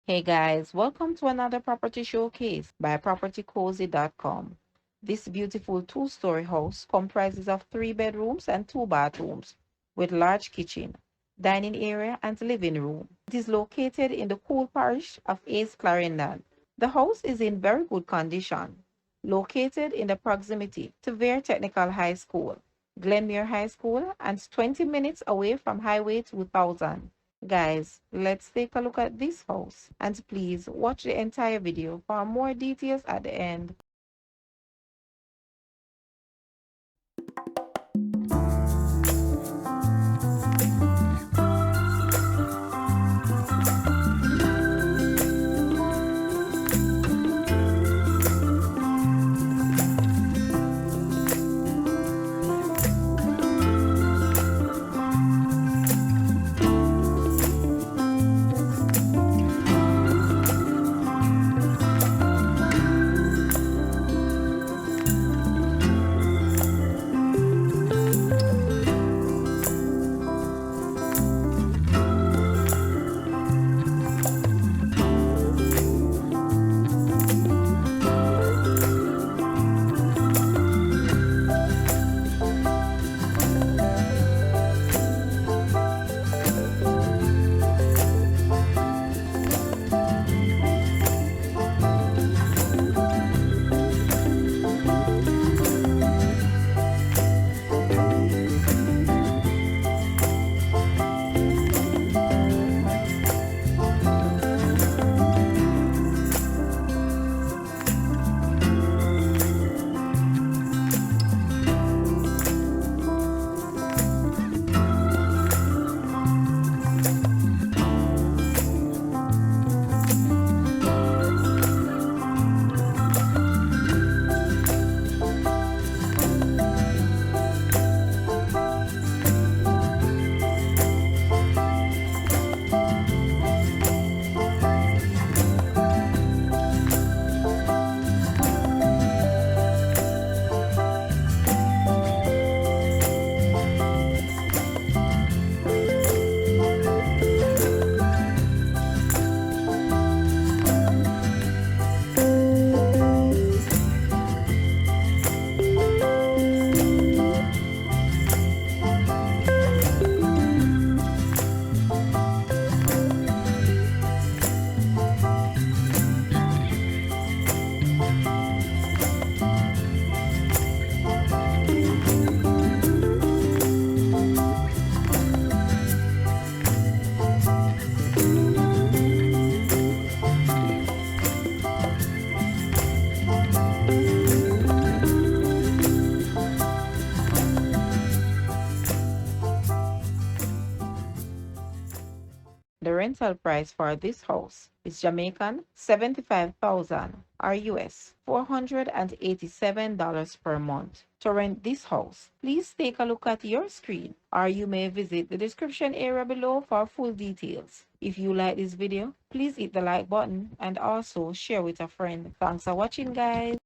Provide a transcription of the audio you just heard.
Hey guys, welcome to another property showcase by propertycozy.com. This beautiful two-story house comprises of 3 bedrooms and 2 bathrooms with large kitchen, dining area and living room. It is located in the cool parish of East Clarendon. The house is in very good condition, located in the proximity to Vere Technical High School, Glenmuir High School, and 20 minutes away from Highway 2000. Guys, let's take a look at this house and please watch the entire video for more details at the end. The rental price for this house is Jamaican 75,000 or US $487 per month. To rent this house, please take a look at your screen or you may visit the description area below for full details. If you like this video, please hit the like button and also share with a friend. Thanks for watching guys.